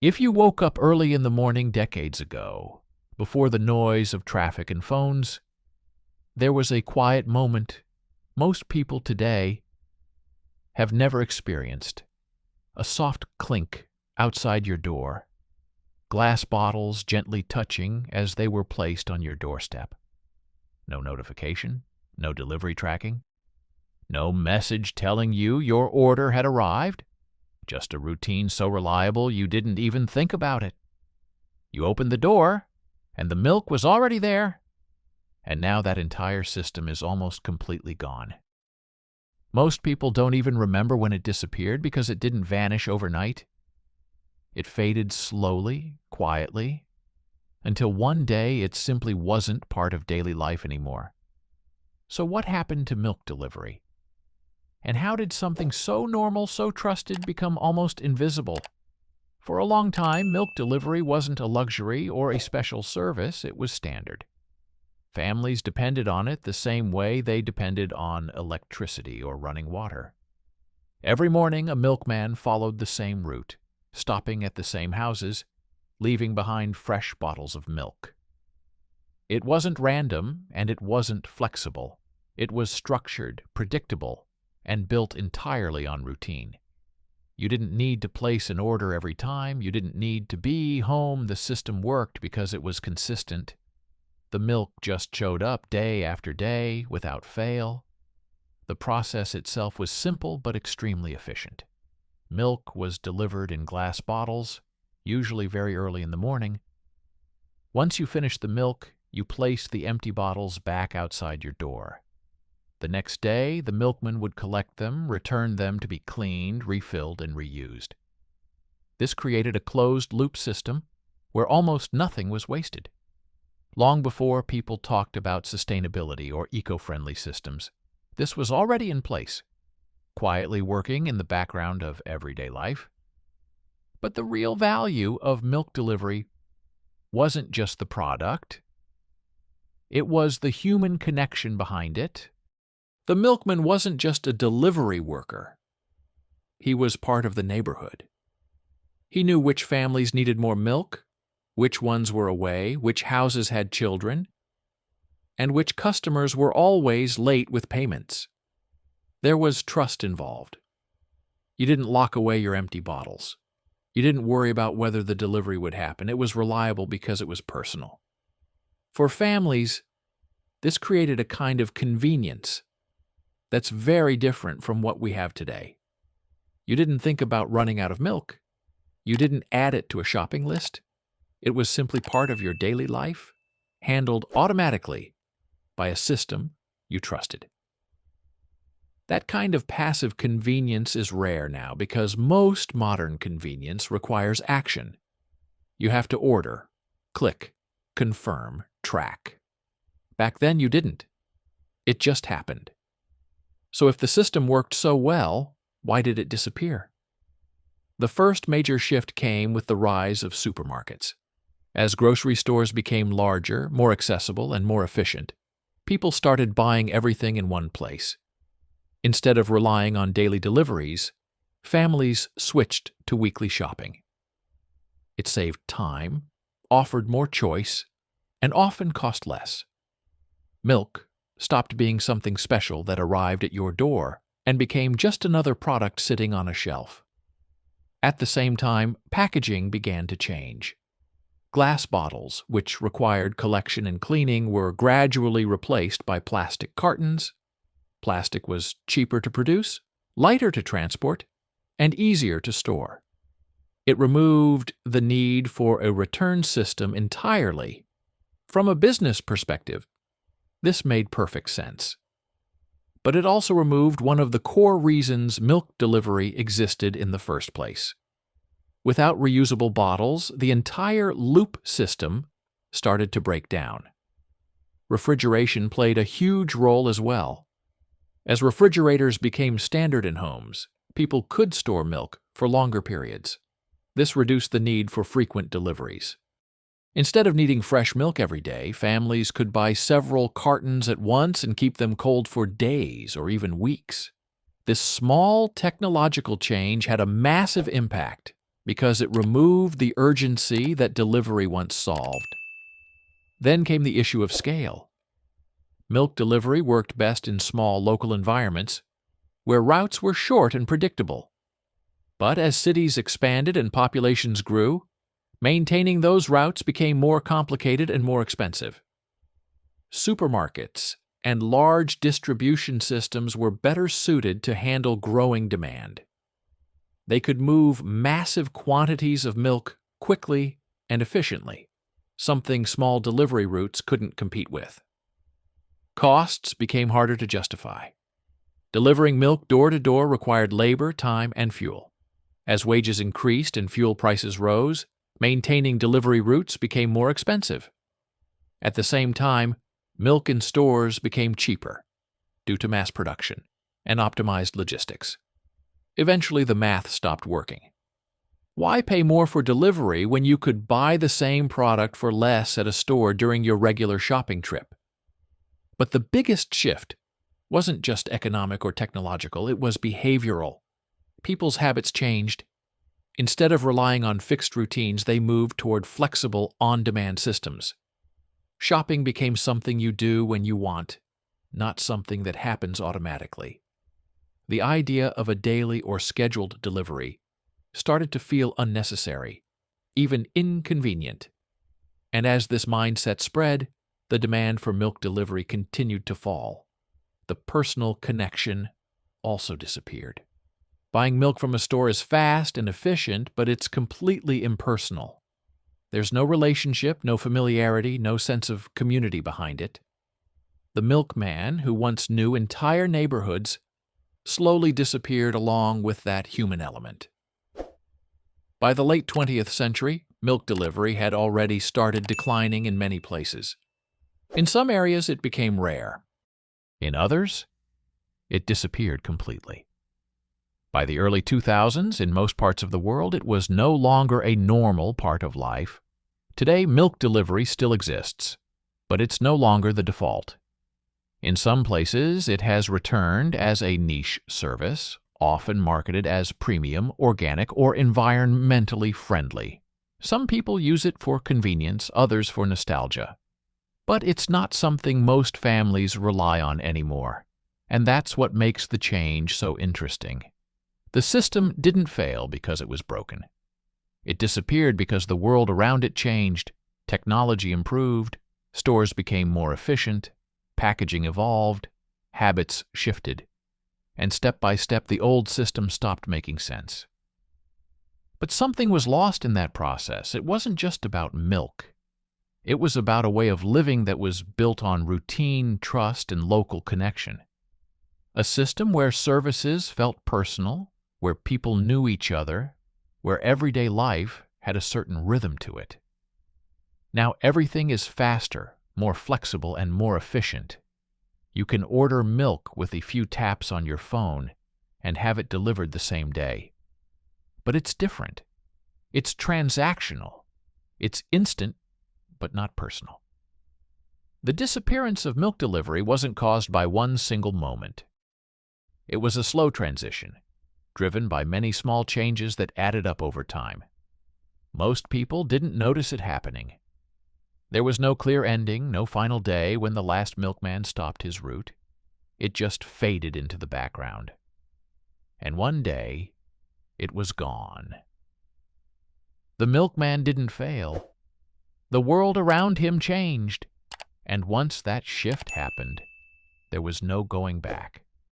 If you woke up early in the morning decades ago, before the noise of traffic and phones, there was a quiet moment most people today have never experienced. A soft clink outside your door, glass bottles gently touching as they were placed on your doorstep. No notification, no delivery tracking, no message telling you your order had arrived. Just a routine so reliable you didn't even think about it. You opened the door, and the milk was already there, and now that entire system is almost completely gone. Most people don't even remember when it disappeared because it didn't vanish overnight. It faded slowly, quietly, until one day it simply wasn't part of daily life anymore. So what happened to milk delivery? And how did something so normal, so trusted, become almost invisible? For a long time, milk delivery wasn't a luxury or a special service, it was standard. Families depended on it the same way they depended on electricity or running water. Every morning, a milkman followed the same route, stopping at the same houses, leaving behind fresh bottles of milk. It wasn't random, and it wasn't flexible. It was structured, predictable, and built entirely on routine. You didn't need to place an order every time. You didn't need to be home. The system worked because it was consistent. The milk just showed up day after day without fail. The process itself was simple but extremely efficient. Milk was delivered in glass bottles, usually very early in the morning. Once you finished the milk, you placed the empty bottles back outside your door. The next day, the milkman would collect them, return them to be cleaned, refilled, and reused. This created a closed-loop system where almost nothing was wasted. Long before people talked about sustainability or eco-friendly systems, this was already in place, quietly working in the background of everyday life. But the real value of milk delivery wasn't just the product. It was the human connection behind it. The milkman wasn't just a delivery worker. He was part of the neighborhood. He knew which families needed more milk, which ones were away, which houses had children, and which customers were always late with payments. There was trust involved. You didn't lock away your empty bottles. You didn't worry about whether the delivery would happen. It was reliable because it was personal. For families, this created a kind of convenience that's very different from what we have today. You didn't think about running out of milk. You didn't add it to a shopping list. It was simply part of your daily life, handled automatically by a system you trusted. That kind of passive convenience is rare now because most modern convenience requires action. You have to order, click, confirm, track. Back then you didn't. It just happened. So if the system worked so well, why did it disappear? The first major shift came with the rise of supermarkets. As grocery stores became larger, more accessible, and more efficient, people started buying everything in one place. Instead of relying on daily deliveries, families switched to weekly shopping. It saved time, offered more choice, and often cost less. Milk stopped being something special that arrived at your door and became just another product sitting on a shelf. At the same time, packaging began to change. Glass bottles, which required collection and cleaning, were gradually replaced by plastic cartons. Plastic was cheaper to produce, lighter to transport, and easier to store. It removed the need for a return system entirely. From a business perspective, this made perfect sense. But it also removed one of the core reasons milk delivery existed in the first place. Without reusable bottles, the entire loop system started to break down. Refrigeration played a huge role as well. As refrigerators became standard in homes, people could store milk for longer periods. This reduced the need for frequent deliveries. Instead of needing fresh milk every day, families could buy several cartons at once and keep them cold for days or even weeks. This small technological change had a massive impact, because it removed the urgency that delivery once solved. Then came the issue of scale. Milk delivery worked best in small local environments, where routes were short and predictable. But as cities expanded and populations grew, maintaining those routes became more complicated and more expensive. Supermarkets and large distribution systems were better suited to handle growing demand. They could move massive quantities of milk quickly and efficiently, something small delivery routes couldn't compete with. Costs became harder to justify. Delivering milk door to door required labor, time, and fuel. As wages increased and fuel prices rose, maintaining delivery routes became more expensive. At the same time, milk in stores became cheaper due to mass production and optimized logistics. Eventually, the math stopped working. Why pay more for delivery when you could buy the same product for less at a store during your regular shopping trip? But the biggest shift wasn't just economic or technological, it was behavioral. People's habits changed. Instead of relying on fixed routines, they moved toward flexible, on-demand systems. Shopping became something you do when you want, not something that happens automatically. The idea of a daily or scheduled delivery started to feel unnecessary, even inconvenient. And as this mindset spread, the demand for milk delivery continued to fall. The personal connection also disappeared. Buying milk from a store is fast and efficient, but it's completely impersonal. There's no relationship, no familiarity, no sense of community behind it. The milkman, who once knew entire neighborhoods, slowly disappeared along with that human element. By the late 20th century, milk delivery had already started declining in many places. In some areas, it became rare. In others, it disappeared completely. By the early 2000s, in most parts of the world, it was no longer a normal part of life. Today, milk delivery still exists, but it's no longer the default. In some places, it has returned as a niche service, often marketed as premium, organic, or environmentally friendly. Some people use it for convenience, others for nostalgia. But it's not something most families rely on anymore, and that's what makes the change so interesting. The system didn't fail because it was broken. It disappeared because the world around it changed, technology improved, stores became more efficient, packaging evolved, habits shifted, and step by step the old system stopped making sense. But something was lost in that process. It wasn't just about milk. It was about a way of living that was built on routine, trust, and local connection. A system where services felt personal, where people knew each other, where everyday life had a certain rhythm to it. Now everything is faster, more flexible, and more efficient. You can order milk with a few taps on your phone and have it delivered the same day. But it's different. It's transactional. It's instant, but not personal. The disappearance of milk delivery wasn't caused by one single moment. It was a slow transition, driven by many small changes that added up over time. Most people didn't notice it happening. There was no clear ending, no final day when the last milkman stopped his route. It just faded into the background. And one day, it was gone. The milkman didn't fail. The world around him changed, and once that shift happened, there was no going back.